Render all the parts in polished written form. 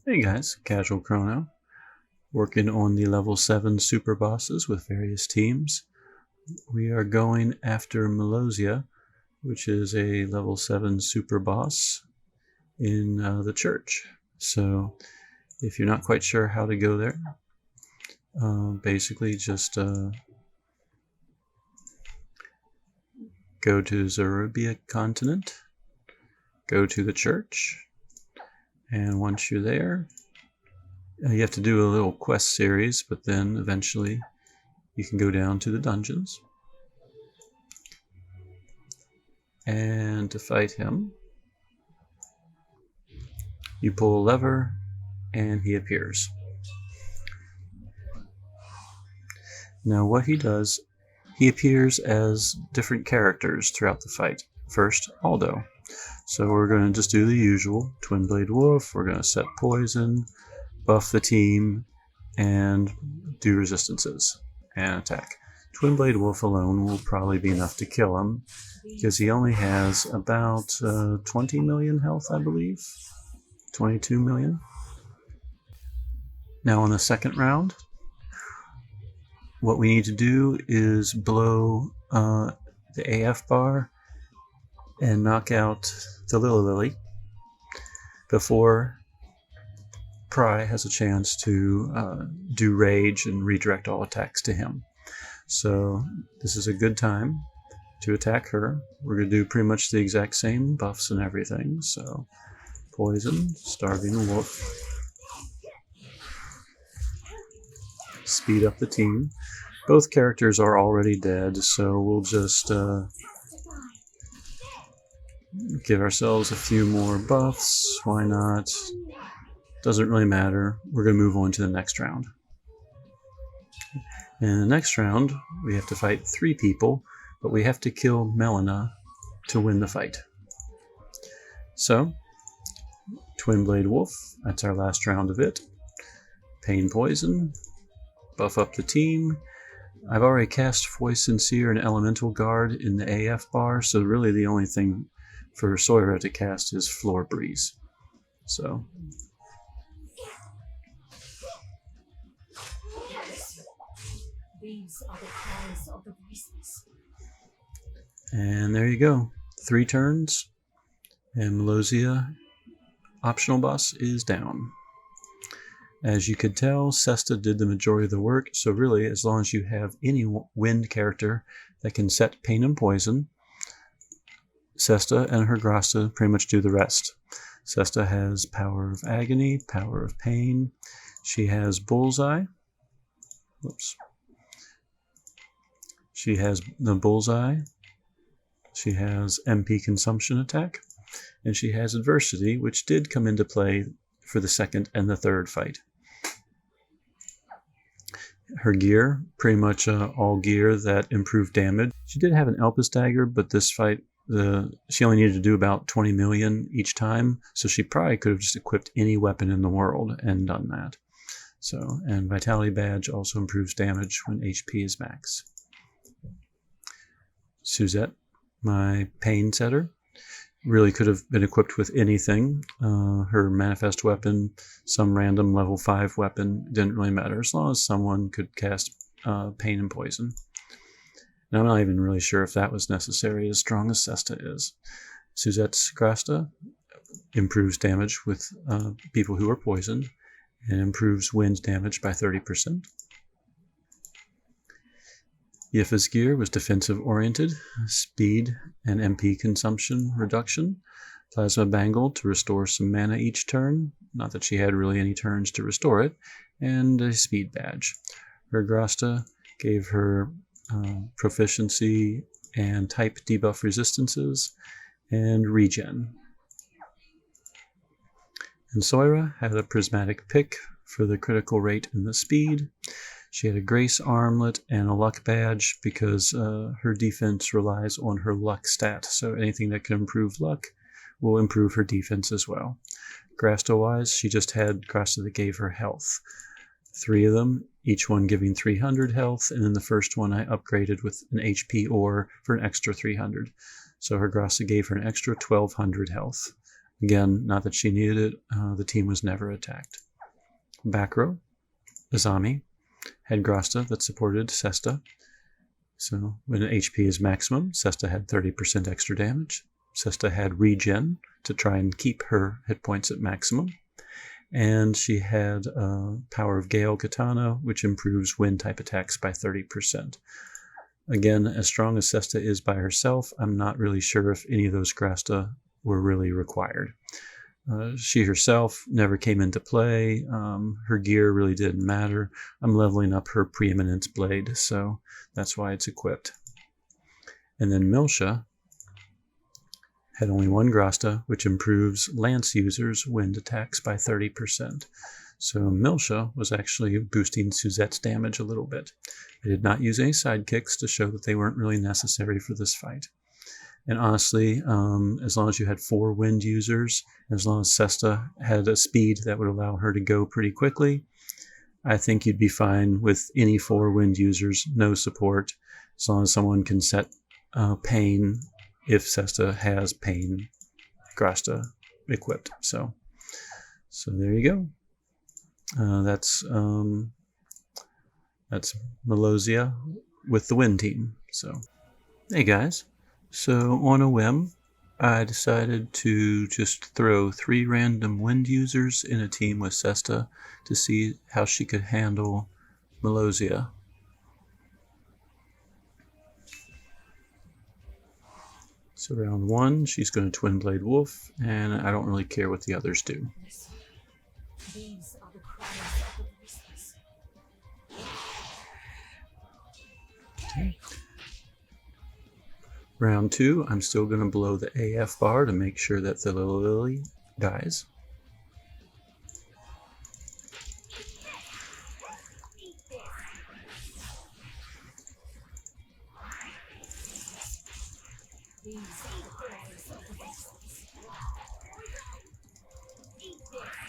Hey guys, Casual Crono, working on the level 7 super bosses with various teams. We are going after Melozia, which is a level 7 super boss in the church. So if you're not quite sure how to go there, basically just go to Zarubia continent, go to the church, and once you're there, you have to do a little quest series, but then eventually you can go down to the dungeons. And to fight him, you pull a lever and he appears. Now what he does, he appears as different characters throughout the fight. First, Aldo. So we're going to just do the usual. Twin Blade Wolf, we're going to set poison, buff the team, and do resistances and attack. Twin Blade Wolf alone will probably be enough to kill him, because he only has about 20 million health, I believe. 22 million. Now on the second round, what we need to do is blow the AF bar and knock out the Lily Lily before Pry has a chance to do rage and redirect all attacks to him. So this is a good time to attack her. We're going to do pretty much the exact same buffs and everything. So poison, starving wolf, speed up the team. Both characters are already dead, so we'll just give ourselves a few more buffs. Why not? Doesn't really matter. We're going to move on to the next round. In the next round, we have to fight 3 people, but we have to kill Melina to win the fight. So, Twin Blade Wolf, that's our last round of it. Pain Poison, buff up the team. I've already cast Voice Sincere and Elemental Guard in the AF bar, so really the only thing for Sawyer to cast is Floor Breeze. So, these are the cries of the voices. And there you go. 3 turns, and Melozia, optional boss, is down. As you could tell, Sesta did the majority of the work, so really, as long as you have any wind character that can set pain and poison, Sesta and her grasta pretty much do the rest. Sesta has Power of Agony, Power of Pain. She has Bullseye. Whoops. She has the Bullseye. She has MP Consumption Attack. And she has Adversity, which did come into play for the second and the third fight. Her gear, pretty much all gear that improved damage. She did have an Elpis Dagger, but this fight, she only needed to do about 20 million each time, so she probably could have just equipped any weapon in the world and done that. So, and Vitality Badge also improves damage when HP is max. Suzette, my pain setter, really could have been equipped with anything. Her manifest weapon, some random level 5 weapon, didn't really matter as long as someone could cast pain and poison. And I'm not even really sure if that was necessary, as strong as Sesta is. Suzette's grasta improves damage with people who are poisoned and improves wind damage by 30%. Yifa's gear was defensive oriented, speed and MP consumption reduction, plasma bangle to restore some mana each turn, not that she had really any turns to restore it, and a speed badge. Her grasta gave her proficiency and type debuff resistances and regen. And Soira had a prismatic pick for the critical rate and the speed. She had a grace armlet and a luck badge because her defense relies on her luck stat, so anything that can improve luck will improve her defense as well. Grasta-wise, she just had grasta that gave her health. 3 of them, each one giving 300 health, and then the first one I upgraded with an HP ore for an extra 300. So her grasta gave her an extra 1200 health. Again, not that she needed it, the team was never attacked. Back row, Azami had grasta that supported Sesta. So when HP is maximum, Sesta had 30% extra damage. Sesta had regen to try and keep her hit points at maximum. And she had Power of Gale Katana, which improves wind type attacks by 30%. Again, as strong as Sesta is by herself, I'm not really sure if any of those grasta were really required. She herself never came into play. Her gear really didn't matter. I'm leveling up her Preeminence Blade, so that's why it's equipped. And then Milsha had only one grasta, which improves Lance users' wind attacks by 30%. So Milsha was actually boosting Suzette's damage a little bit. I did not use any sidekicks to show that they weren't really necessary for this fight. And honestly, as long as you had 4 wind users, as long as Sesta had a speed that would allow her to go pretty quickly, I think you'd be fine with any 4 wind users, no support, as long as someone can set Pain if Sesta has Pain grasta equipped. So there you go. That's Melozia with the wind team. So hey guys. So on a whim, I decided to just throw 3 random wind users in a team with Sesta to see how she could handle Melozia. So round 1, she's going to Twin Blade Wolf, and I don't really care what the others do. These are the cries of the voiceless. Okay. Round 2, I'm still going to blow the AF bar to make sure that the little lily dies.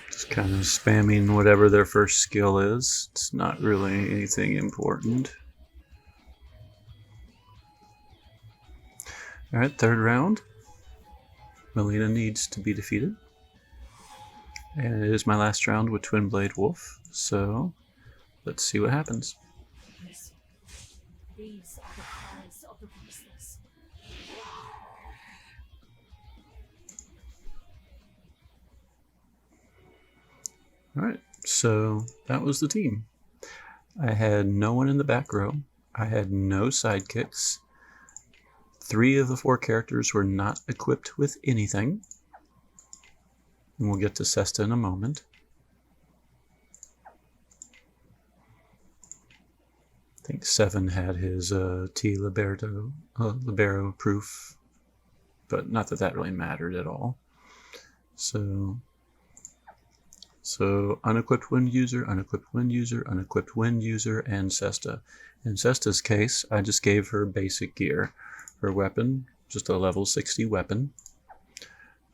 Just kind of spamming whatever their first skill is. It's not really anything important. Alright, third round. Melina needs to be defeated. And it is my last round with Twin Blade Wolf, so let's see what happens. Listen. These are the cries of the voiceless. Alright, so that was the team. I had no one in the back row. I had no sidekicks. 3 of the 4 characters were not equipped with anything. And we'll get to Sesta in a moment. I think 7 had his T Libero proof, but not that that really mattered at all. So unequipped wind user, unequipped wind user, unequipped wind user, and Sesta. In Sesta's case, I just gave her basic gear. Her weapon, just a level 60 weapon.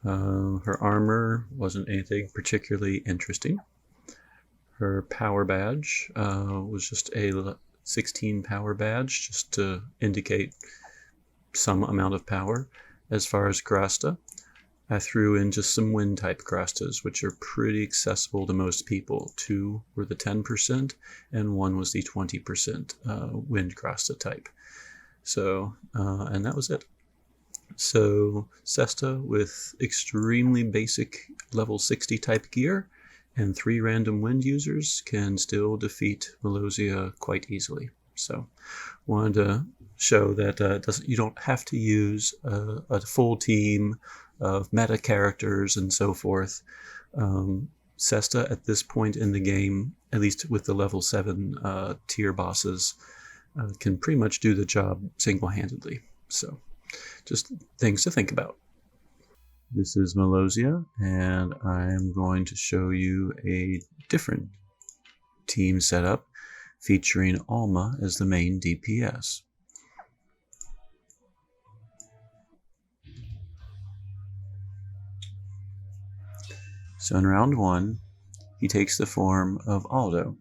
Her armor wasn't anything particularly interesting. Her power badge was just a 16 power badge, just to indicate some amount of power. As far as grasta, I threw in just some wind type grastas, which are pretty accessible to most people. 2 were the 10%, and 1 was the 20% wind grasta type. So, and that was it. So, Sesta with extremely basic level 60 type gear and 3 random wind users can still defeat Melozia quite easily. So, wanted to show that you don't have to use a full team of meta characters and so forth. Sesta at this point in the game, at least with the level 7 tier bosses, can pretty much do the job single-handedly. So, just things to think about. This is Melozia, and I'm going to show you a different team setup featuring Alma as the main DPS. So in round 1, he takes the form of Aldo.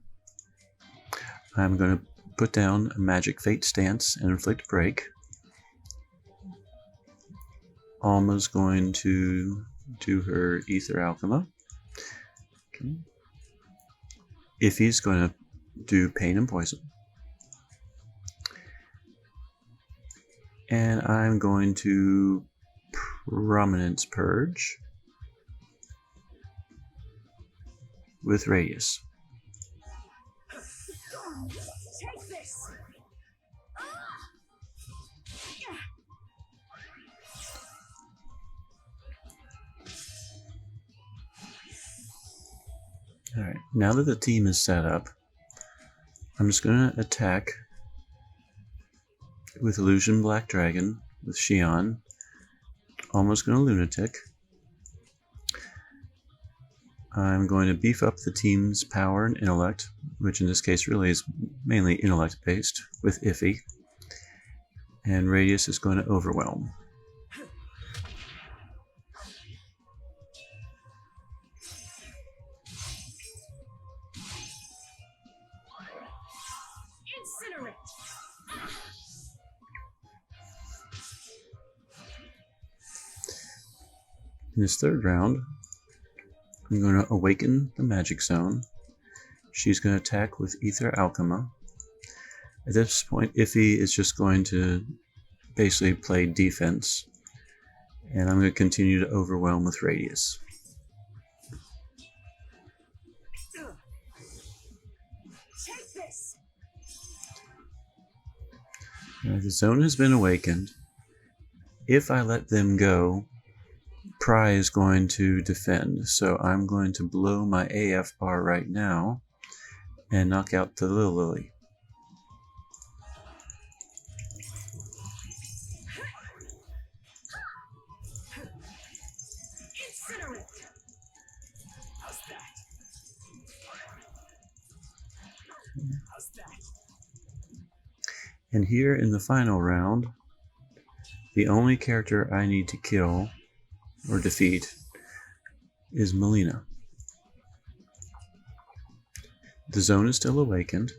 I'm going to put down a Magic Fate stance and inflict break. Alma's going to do her Ether Alchema. Okay. Iffy's going to do Pain and Poison. And I'm going to Prominence Purge with Radius. Take this. Alright, now that the team is set up, I'm just going to attack with Illusion Black Dragon, with Xion. Almost going to Lunatic. I'm going to beef up the team's power and intellect, which in this case really is mainly intellect based, with Iffy. And Radius is going to Overwhelm. Incinerate. In this third round, I'm going to awaken the Magic Zone. She's going to attack with Ether Alchema. At this point, Iffy is just going to basically play defense, and I'm going to continue to overwhelm with Radius. Take this. Now, the zone has been awakened. If I let them go, Pry is going to defend, so I'm going to blow my AF bar right now and knock out the Little Lily. Incinerate. How's that? How's that? And here in the final round, the only character I need to kill or defeat is Melina. The zone is still awakened,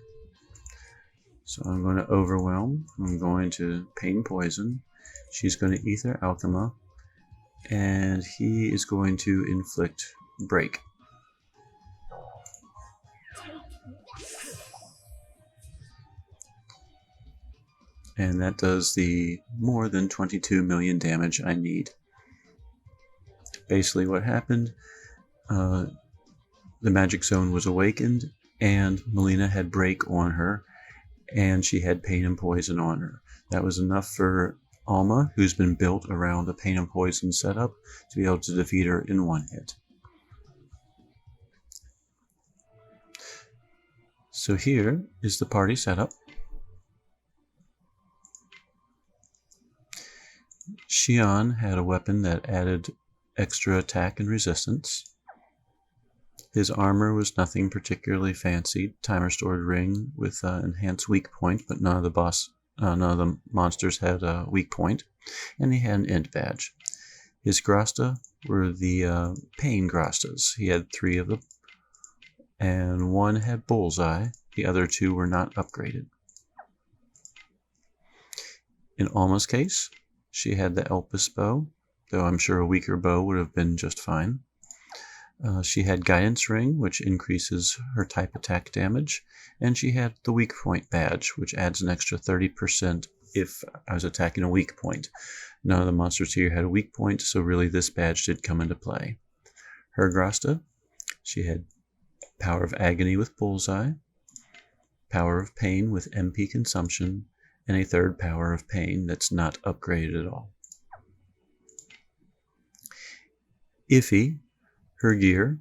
so I'm going to Overwhelm. I'm going to Pain Poison. She's going to Ether Alchema, and he is going to inflict Break. And that does the more than 22 million damage I need. Basically what happened, the Magic Zone was awakened, and Melina had Break on her, and she had Pain and Poison on her. That was enough for Alma, who's been built around a Pain and Poison setup, to be able to defeat her in one hit. So here is the party setup. Xion had a weapon that added extra attack and resistance. His armor was nothing particularly fancy. Time restored ring with enhanced weak point, but none of the monsters had a weak point, and he had an int badge. His grasta were the pain grastas. He had 3 of them, and 1 had bullseye. The other 2 were not upgraded. In Alma's case, she had the Elpis bow, though I'm sure a weaker bow would have been just fine. She had Guidance Ring, which increases her type attack damage, and she had the Weak Point badge, which adds an extra 30% if I was attacking a weak point. None of the monsters here had a weak point, so really this badge did come into play. Her Grasta, she had Power of Agony with Bullseye, Power of Pain with MP Consumption, and a 3rd Power of Pain that's not upgraded at all. Iffy, her gear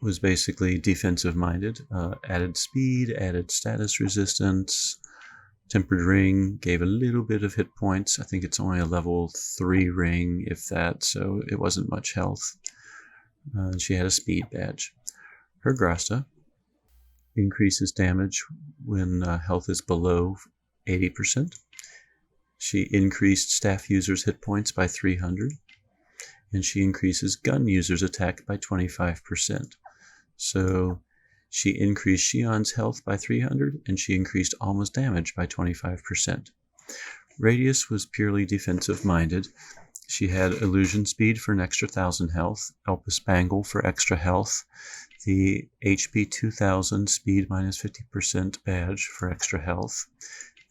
was basically defensive minded, added speed, added status resistance, tempered ring, gave a little bit of hit points. I think it's only a level 3 ring, if that, so it wasn't much health. She had a speed badge. Her Grasta increases damage when health is below 80%. She increased staff users' hit points by 300, and she increases gun users' attack by 25%. So she increased Xion's health by 300, and she increased Alma's damage by 25%. Radius was purely defensive minded. She had Illusion Speed for an extra 1,000 health, Elpis Bangle for extra health, the HP 2000 Speed minus 50% badge for extra health,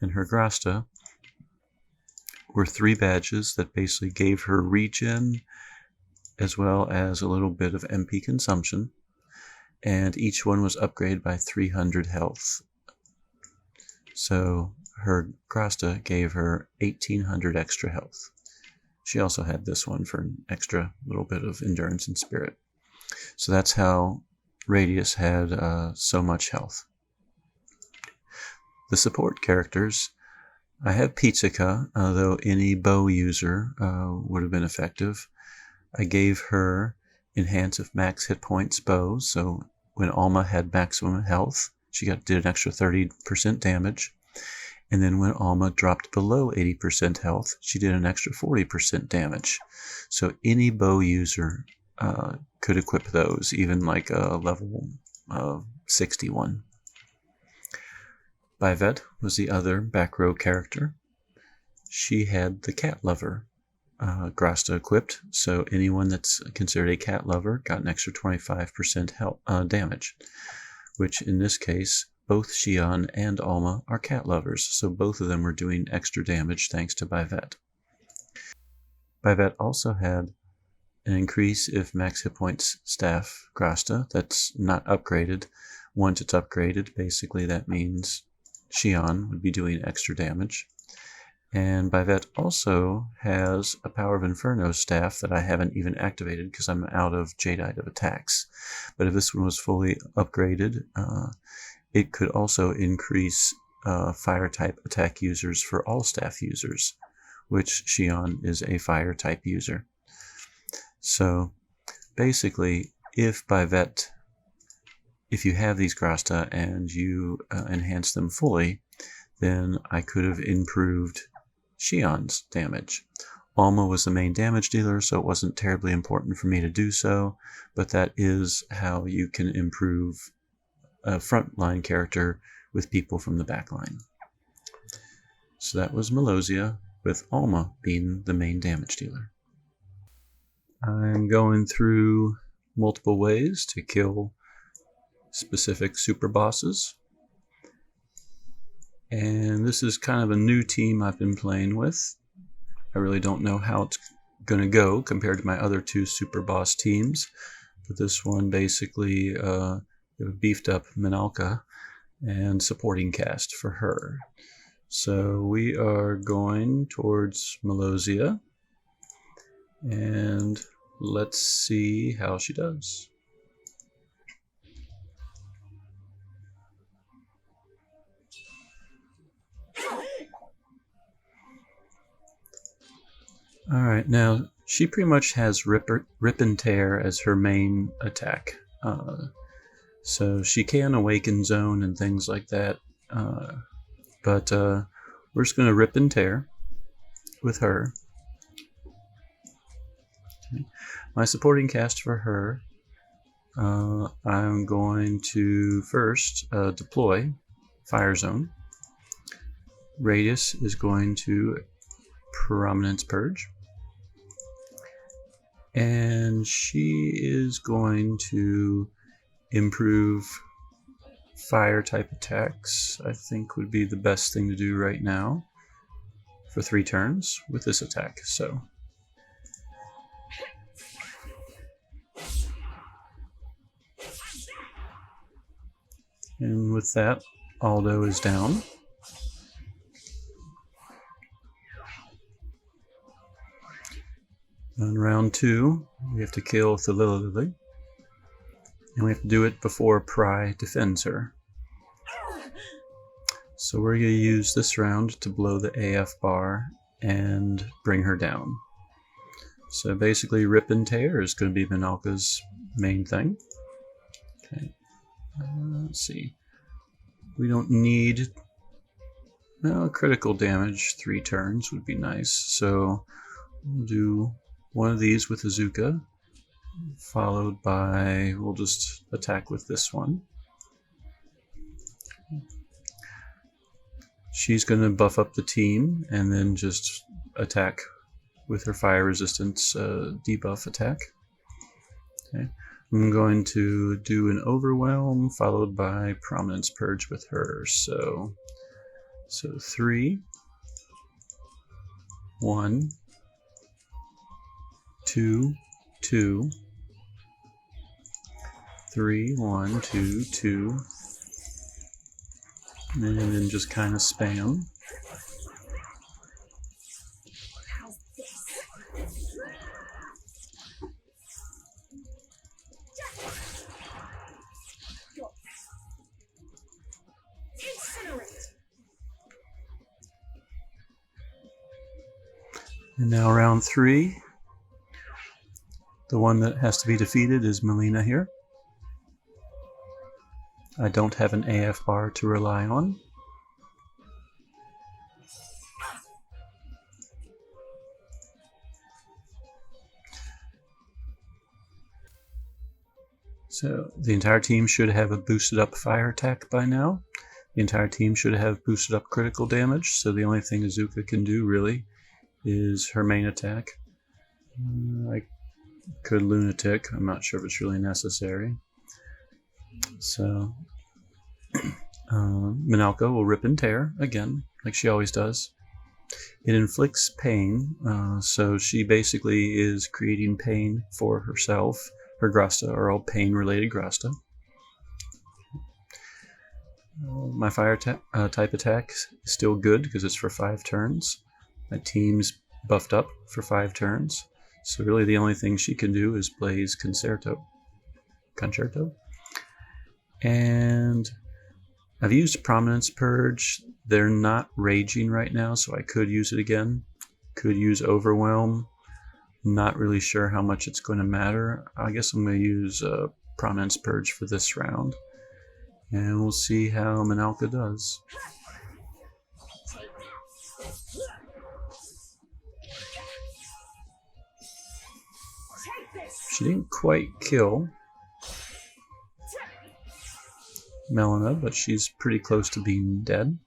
and her grasta were 3 badges that basically gave her regen as well as a little bit of MP consumption, and each one was upgraded by 300 health. So her grasta gave her 1,800 extra health. She also had this one for an extra little bit of endurance and spirit. So that's how Radius had so much health. The support characters, I have Pizzica, though any bow user would have been effective. I gave her Enhance if max hit points bow, so when Alma had maximum health, she did an extra 30% damage. And then when Alma dropped below 80% health, she did an extra 40% damage. So any bow user could equip those, even like a level 61. Bivette was the other back row character. She had the cat lover grasta equipped, so anyone that's considered a cat lover got an extra 25% health, damage, which in this case, both Xion and Alma are cat lovers, so both of them were doing extra damage thanks to Bivette. Bivette also had an increase if max hit points staff grasta that's not upgraded. Once it's upgraded, basically that means Xion would be doing extra damage. And Bivette also has a Power of Inferno staff that I haven't even activated because I'm out of Jadeite of attacks. But if this one was fully upgraded, it could also increase fire type attack users for all staff users, which Xion is a fire type user. So basically, if you have these grasta and you enhance them fully, then I could have improved Xion's damage. Alma was the main damage dealer, so it wasn't terribly important for me to do so, but that is how you can improve a frontline character with people from the backline. So that was Melozia, with Alma being the main damage dealer. I'm going through multiple ways to kill specific super bosses. And this is kind of a new team I've been playing with. I really don't know how it's going to go compared to my other 2 super boss teams. But this one basically beefed up Minalca and supporting cast for her. So we are going towards Melozia. And let's see how she does. Alright, now she pretty much has Rip and Tear as her main attack. So she can awaken zone and things like that. But we're just going to Rip and Tear with her. Okay. My supporting cast for her, I'm going to first deploy Fire Zone. Radius is going to Prominence Purge. And she is going to improve fire type attacks, I think would be the best thing to do right now for 3 turns with this attack. So and with that, Aldo is down. On round 2, we have to kill Lily, and we have to do it before Pry defends her. So we're going to use this round to blow the AF bar and bring her down. So basically, Rip and Tear is going to be Minalca's main thing. Okay, let's see. We don't need critical damage. 3 turns would be nice. So we'll do one of these with Azuka, followed by, we'll just attack with this one. She's going to buff up the team and then just attack with her fire resistance debuff attack. Okay. I'm going to do an Overwhelm followed by Prominence Purge with her. So 3, 1, 2, 2, 3, 1, 2, 2, and then just kind of spam. And now round 3. The one that has to be defeated is Melina here. I don't have an AF bar to rely on. So the entire team should have a boosted up fire attack by now. The entire team should have boosted up critical damage, so the only thing Azuka can do really is her main attack. I could Lunatic, I'm not sure if it's really necessary. So Minalca will rip and tear again, like she always does. It inflicts pain, so she basically is creating pain for herself. Her grasta are all pain-related grasta. My fire type attack is still good because it's for 5 turns. My team's buffed up for 5 turns, so really the only thing she can do is blaze Concerto. And I've used Prominence Purge. They're not raging right now, so I could use it again. Could use Overwhelm. Not really sure how much it's going to matter. I guess I'm going to use Prominence Purge for this round. And we'll see how Minalca does. She didn't quite kill Melina, but she's pretty close to being dead.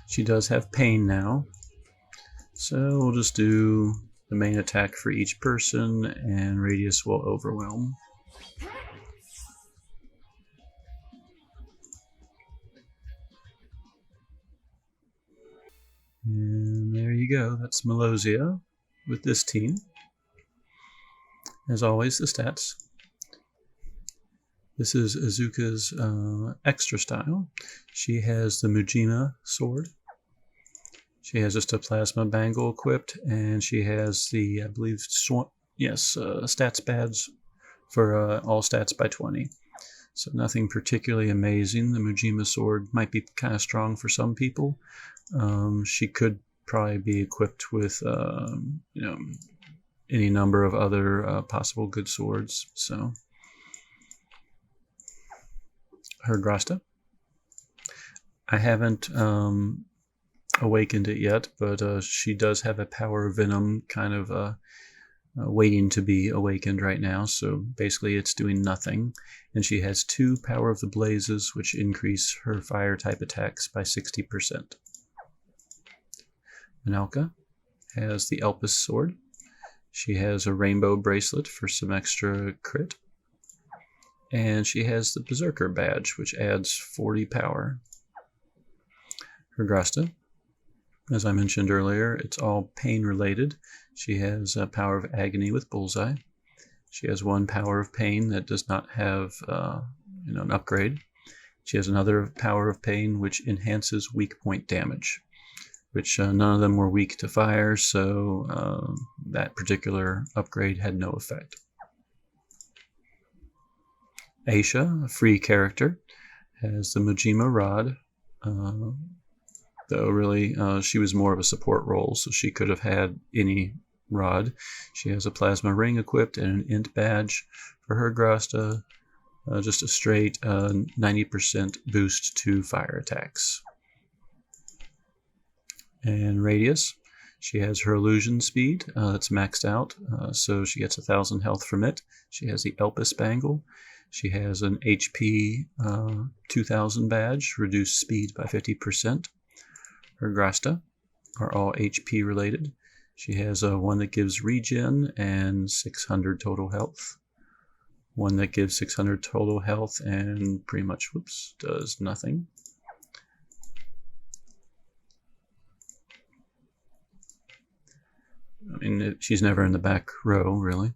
She does have pain now, so we'll just do the main attack for each person, and Radius will Overwhelm. And there you go, that's Melozia with this team. As always, the stats. This is Azuka's extra style. She has the Mujima sword. She has just a plasma bangle equipped, and she has the, I believe, stats badge for all stats by 20. So nothing particularly amazing. The Mujima sword might be kind of strong for some people. She could probably be equipped with, any number of other possible good swords. So her grasta. I haven't awakened it yet, but she does have a power of venom kind of waiting to be awakened right now, so basically it's doing nothing. And she has 2 power of the blazes, which increase her fire type attacks by 60%. Minalca has the Elpis sword. She has a rainbow bracelet for some extra crit. And she has the Berserker badge, which adds 40 power. Her grasta, as I mentioned earlier, it's all pain related. She has a power of agony with bullseye. She has 1 power of pain that does not have an upgrade. She has another power of pain which enhances weak point damage, which none of them were weak to fire, so that particular upgrade had no effect. Aisha, a free character, has the Mujima rod, though really she was more of a support role, so she could have had any rod. She has a plasma ring equipped and an int badge. For her grasta, just a straight 90% boost to fire attacks. And Radius, She has her illusion speed that's maxed out, so she gets 1,000 health from it. She has the Elpis Bangle. She has an HP 2000 badge, reduced speed by 50%. Her grasta are all HP related. She has one that gives regen and 600 total health. One that gives 600 total health and pretty much, does nothing. I mean, she's never in the back row, really.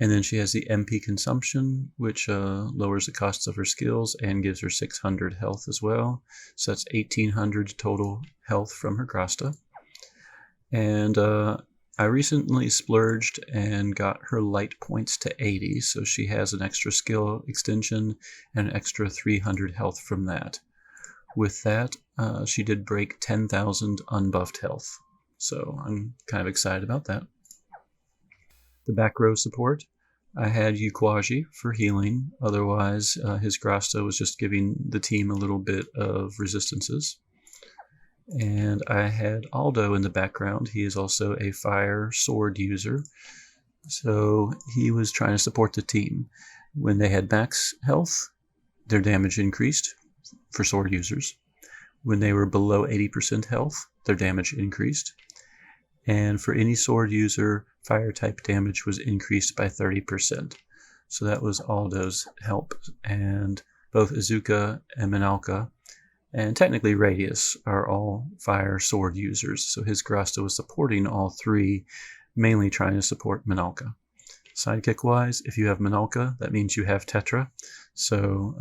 And then she has the MP consumption, which lowers the costs of her skills and gives her 600 health as well. So that's 1,800 total health from her grasta. And I recently splurged and got her light points to 80, so she has an extra skill extension and an extra 300 health from that. With that, she did break 10,000 unbuffed health, so I'm kind of excited about that. The back row support, I had Ukwaji for healing, otherwise his grasta was just giving the team a little bit of resistances. And I had Aldo in the background. He is also a fire sword user, so he was trying to support the team. When they had max health, their damage increased for sword users. When they were below 80% health, their damage increased. And for any sword user, fire type damage was increased by 30%. So that was Aldo's help. And both Izuka and Minalca, and technically Radius, are all fire sword users. So his grasta was supporting all three, mainly trying to support Minalca. Sidekick wise, if you have Minalca, that means you have Tetra. So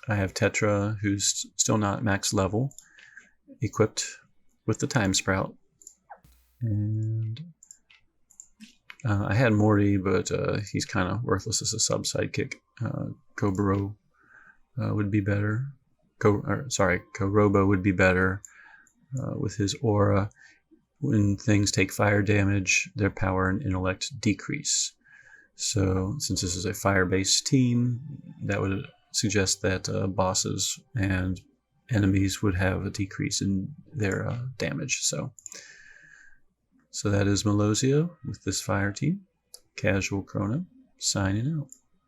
I have Tetra, who's still not max level, equipped with the Time Sprout. And I had Morty, but he's kind of worthless as a sub sidekick. Koburo would be better. Korobo would be better with his aura. When things take fire damage, their power and intellect decrease. So since this is a fire-based team, that would suggest that bosses and enemies would have a decrease in their damage. So that is Melozia with this fire team. Casual Crono, signing out.